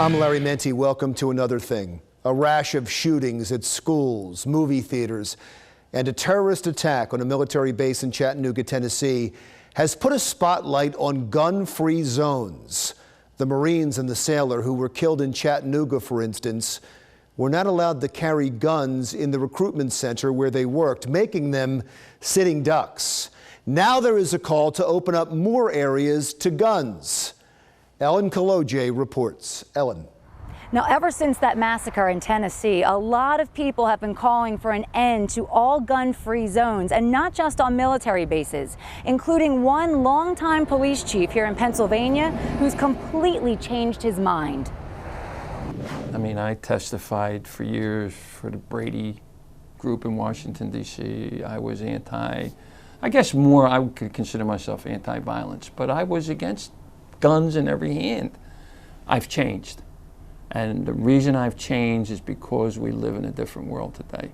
I'm Larry Menti. Welcome to Another Thing. A rash of shootings at schools, movie theaters, and a terrorist attack on a military base in Chattanooga, Tennessee, has put a spotlight on gun-free zones. The Marines and the sailor who were killed in Chattanooga, for instance, were not allowed to carry guns in the recruitment center where they worked, making them sitting ducks. Now there is a call to open up more areas to guns. Kolodziej reports. Ellen. Now, ever since that massacre in Tennessee, a lot of people have been calling for an end to all gun-free zones, and not just on military bases, including one longtime police chief here in Pennsylvania who's completely changed his mind. I mean, I testified for years for the Brady group in Washington, D.C. I was I guess more, I could consider myself anti-violence, but I was against guns in every hand. I've changed. And the reason I've changed is because we live in a different world today.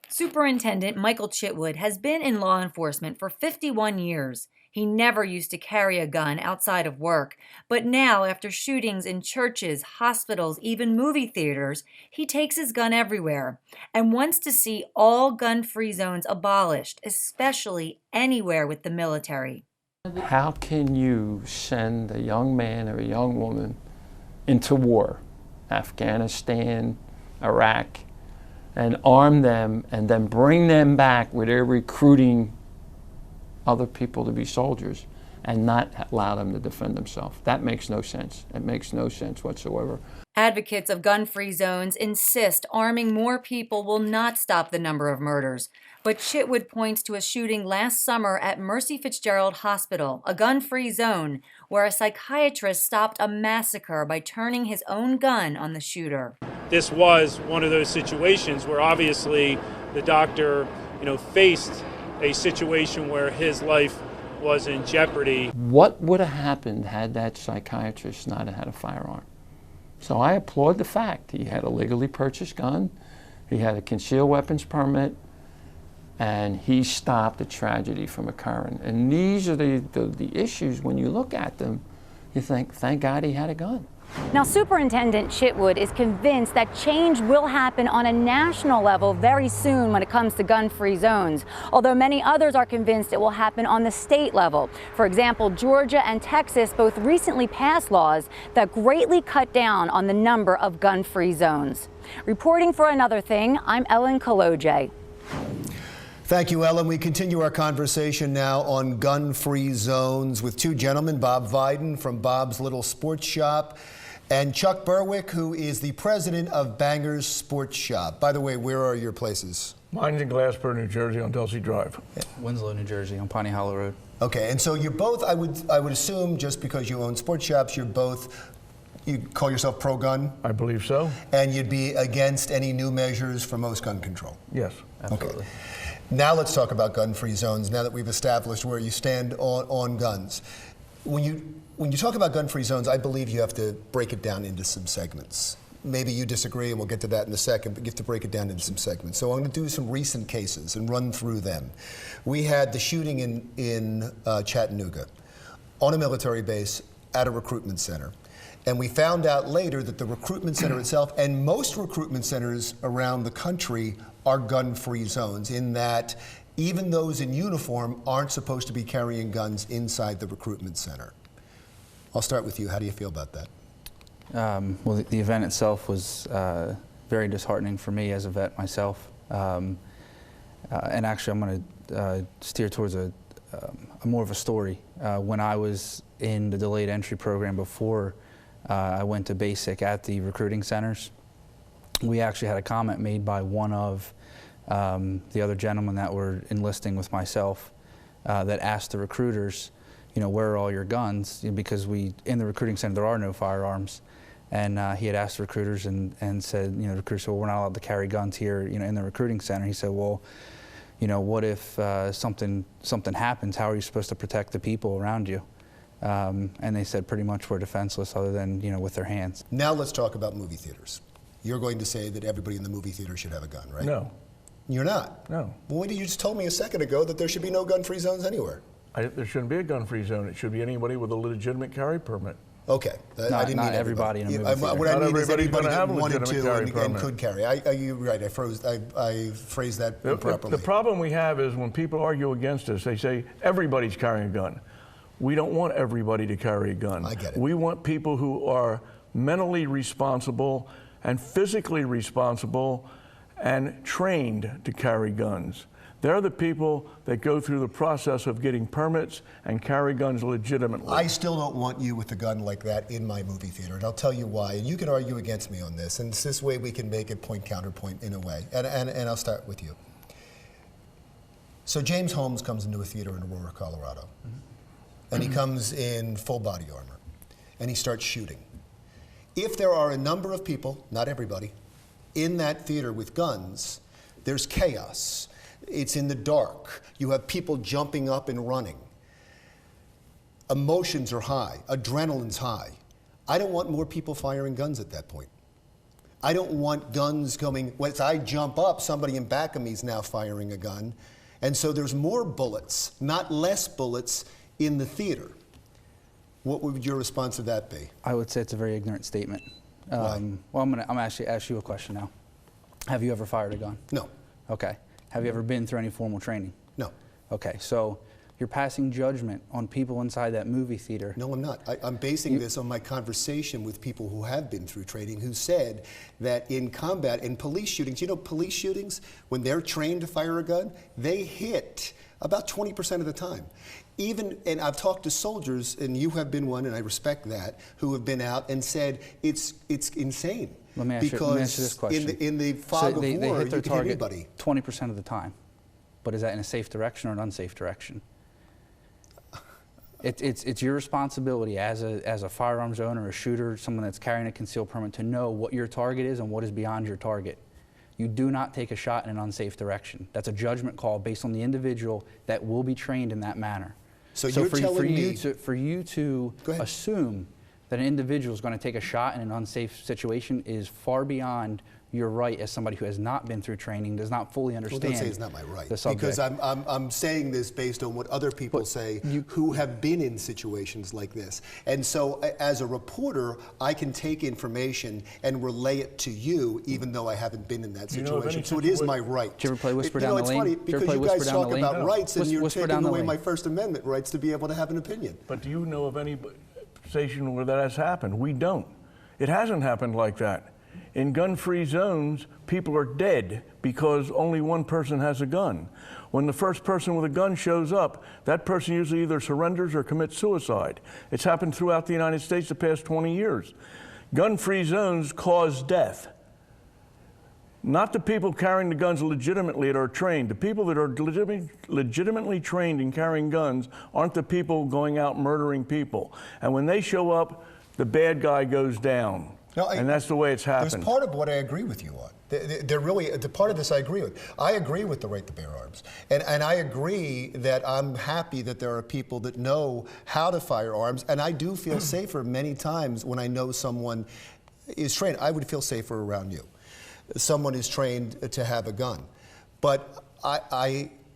Superintendent Michael Chitwood has been in law enforcement for 51 years. He never used to carry a gun outside of work, but now, after shootings in churches, hospitals, even movie theaters, he takes his gun everywhere and wants to see all gun-free zones abolished, especially anywhere with the military. How can you send a young man or a young woman into war, Afghanistan, Iraq, and arm them and then bring them back where they're recruiting other people to be soldiers and not allow them to defend themselves? That makes no sense. It makes no sense whatsoever. Advocates of gun-free zones insist arming more people will not stop the number of murders. But Chitwood points to a shooting last summer at Mercy Fitzgerald Hospital, a gun-free zone, where a psychiatrist stopped a massacre by turning his own gun on the shooter. This was one of those situations where obviously the doctor, faced a situation where his life was in jeopardy. What would have happened had that psychiatrist not had a firearm? So I applaud the fact he had a legally purchased gun, he had a concealed weapons permit, and he stopped a tragedy from occurring. And these are the issues, when you look at them, you think, thank God he had a gun. Now, Superintendent Chitwood is convinced that change will happen on a national level very soon when it comes to gun-free zones, although many others are convinced it will happen on the state level. For example, Georgia and Texas both recently passed laws that greatly cut down on the number of gun-free zones. Reporting for Another Thing, I'm Kolodziej. Thank you, Ellen. We continue our conversation now on gun-free zones with two gentlemen, Bob Viden from Bob's Little Sports Shop and Chuck Berwick, who is the president of Banger's Sports Shop. By the way, where are your places? Mine's in Glassboro, New Jersey on Delsey Drive. Winslow, New Jersey on Piney Hollow Road. Okay, and so you're both, I would assume, just because you own sports shops, you call yourself pro-gun? I believe so. And you'd be against any new measures for most gun control? Yes. Absolutely. Okay. Now let's talk about gun-free zones, now that we've established where you stand on guns. When you talk about gun-free zones, I believe you have to break it down into some segments. Maybe you disagree, and we'll get to that in a second, but you have to break it down into some segments. So I'm going to do some recent cases and run through them. We had the shooting in Chattanooga on a military base at a recruitment center. And we found out later that the recruitment center itself, and most recruitment centers around the country, are gun-free zones, in that even those in uniform aren't supposed to be carrying guns inside the recruitment center. I'll start with you. How do you feel about that? Well, the event itself was very disheartening for me as a vet myself. And actually, I'm going to steer towards a more of a story. When I was in the delayed entry program before I went to basic at the recruiting centers, we actually had a comment made by one of the other gentlemen that were enlisting with myself that asked the recruiters, where are all your guns? Because in the recruiting center, there are no firearms. And he had asked the recruiters and said, the recruiters said, well, we're not allowed to carry guns here, in the recruiting center. He said, well, what if something happens? How are you supposed to protect the people around you? And they said pretty much we're defenseless other than, with their hands. Now let's talk about movie theaters. You're going to say that everybody in the movie theater should have a gun, right? No. You're not? No. Well, you just told me a second ago that there should be no gun-free zones anywhere. There shouldn't be a gun-free zone. It should be anybody with a legitimate carry permit. Okay, Not- I didn't not mean everybody in a movie theater. What I Not mean is everybody's anybody gonna have that a wanted legitimate to carry and permit. could carry. You're right. I phrased that improperly. The problem we have is when people argue against us, they say everybody's carrying a gun. We don't want everybody to carry a gun. I get it. We want people who are mentally responsible and physically responsible and trained to carry guns. They're the people that go through the process of getting permits and carry guns legitimately. I still don't want you with a gun like that in my movie theater, and I'll tell you why. And you can argue against me on this, and it's this way we can make it point counterpoint in a way. And I'll start with you. So James Holmes comes into a theater in Aurora, Colorado, and he comes in full body armor, and he starts shooting. If there are a number of people, not everybody, in that theater with guns, there's chaos. It's in the dark. You have people jumping up and running. Emotions are high. Adrenaline's high. I don't want more people firing guns at that point. I don't want guns coming. Once I jump up, somebody in back of me is now firing a gun. And so there's more bullets, not less bullets, in the theater. What would your response to that be? I would say it's a very ignorant statement. Why? Well, I'm gonna actually ask you a question now. Have you ever fired a gun? No. Okay. Have you ever been through any formal training? No. Okay, so you're passing judgment on people inside that movie theater. No, I'm not. I'm basing this on my conversation with people who have been through training who said that in combat, in police shootings, you know, police shootings, when they're trained to fire a gun, they hit about 20% of the time. And I've talked to soldiers, and you have been one, and I respect that, who have been out and said it's insane. Let me ask you this question. In the fog of they war, hit their you can hit target anybody. 20% of the time. But is that in a safe direction or an unsafe direction? It's your responsibility as a firearms owner, a shooter, someone that's carrying a concealed permit, to know what your target is and what is beyond your target. You do not take a shot in an unsafe direction. That's a judgment call based on the individual that will be trained in that manner. So you're telling me for you to assume that an individual is going to take a shot in an unsafe situation is far beyond your right as somebody who has not been through training, does not fully understand. Well, don't say it's not my right, the subject. because I'm saying this based on what other people say who have been in situations like this. And so as a reporter, I can take information and relay it to you, even though I haven't been in that situation. So it is my right. Did you ever play Whisper Down the It's Lane? funny because you guys talk about rights and you're Whisper taking Down the away Lane. my First Amendment rights to be able to have an opinion. But do you know of any station where that has happened? We don't. It hasn't happened like that. In gun-free zones, people are dead because only one person has a gun. When the first person with a gun shows up, that person usually either surrenders or commits suicide. It's happened throughout the United States the past 20 years. Gun-free zones cause death. Not the people carrying the guns legitimately that are trained. The people that are legitimately trained in carrying guns aren't the people going out murdering people. And when they show up, the bad guy goes down. No, and that's the way it's happened. There's part of what I agree with you on. The part of this I agree with. I agree with the right to bear arms. And I agree that I'm happy that there are people that know how to fire arms. And I do feel safer many times when I know someone is trained. I would feel safer around you. Someone is trained to have a gun. But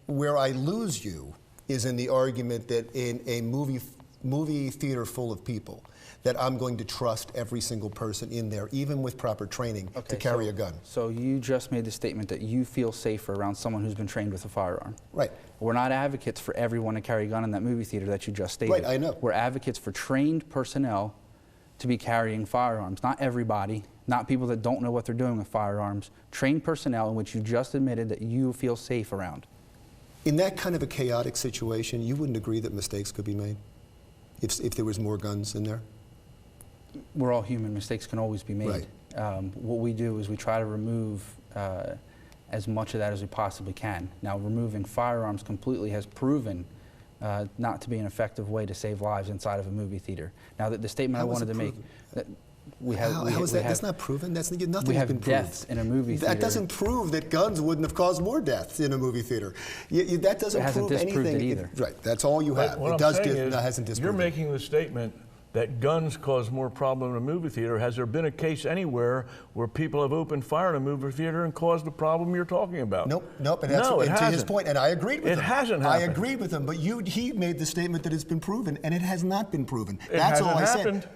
where I lose you is in the argument that in a movie theater full of people, that I'm going to trust every single person in there, even with proper training, to carry a gun. So you just made the statement that you feel safer around someone who's been trained with a firearm. Right. We're not advocates for everyone to carry a gun in that movie theater that you just stated. Right, I know. We're advocates for trained personnel to be carrying firearms. Not everybody, not people that don't know what they're doing with firearms. Trained personnel in which you just admitted that you feel safe around. In that kind of a chaotic situation, you wouldn't agree that mistakes could be made if there was more guns in there? We're all human. Mistakes can always be made. Right. What we do is we try to remove as much of that as we possibly can. Now, removing firearms completely has proven not to be an effective way to save lives inside of a movie theater. Now, the statement I wanted to make, that How is that? That's not proven. Nothing has been proven. Deaths in a movie theater. That doesn't prove that guns wouldn't have caused more deaths in a movie theater. That doesn't prove anything. Disproved it either. Right. That's all you have. What It I'm does saying is, hasn't disproved you're it. making the statement that guns cause more problem in a movie theater. Has there been a case anywhere where people have opened fire in a movie theater and caused the problem you're talking about? Nope. And No, it to his hasn't. point, and I agreed with him. It hasn't I happened. agreed with him, but he made the statement that it's been proven, and it has not been proven. It That's all I hasn't said. happened.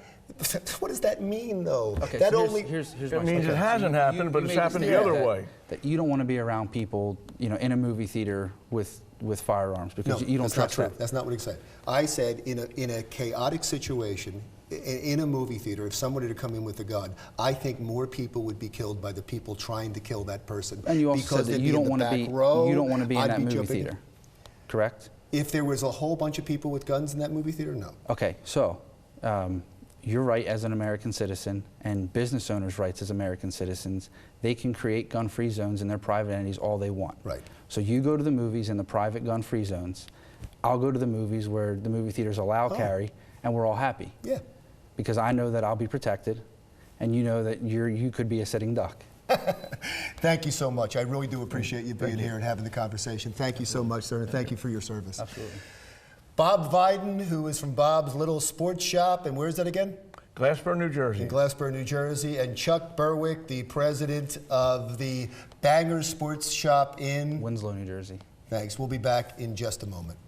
What does that mean, though? Okay, that so only here's It my means question. it hasn't happened, but it's made the happened the statement other that- way. That you don't want to be around people, in a movie theater with firearms because no, you don't that's not trust true. that. That's not what he said. I said in a chaotic situation, in a movie theater, if someone were to come in with a gun, I think more people would be killed by the people trying to kill that person. And you also because said that they'd you be in don't the want to back be row, you don't want to be in I'd that movie jumping in. theater, correct? If there was a whole bunch of people with guns in that movie theater, no. Okay, so your right as an American citizen and business owners' rights as American citizens, they can create gun-free zones in their private entities all they want. Right. So you go to the movies in the private gun-free zones. I'll go to the movies where the movie theaters allow carry, and we're all happy. Yeah. Because I know that I'll be protected, and you know that you could be a sitting duck. Thank you so much. I really do appreciate you being here and having the conversation. Thank you so much, sir, and thank you for your service. Absolutely. Bob Viden, who is from Bob's Little Sports Shop, and where's that again? Glassboro, New Jersey. In Glassboro, New Jersey, and Chuck Berwick, the president of the Bangor Sports Shop in Winslow, New Jersey. Thanks. We'll be back in just a moment.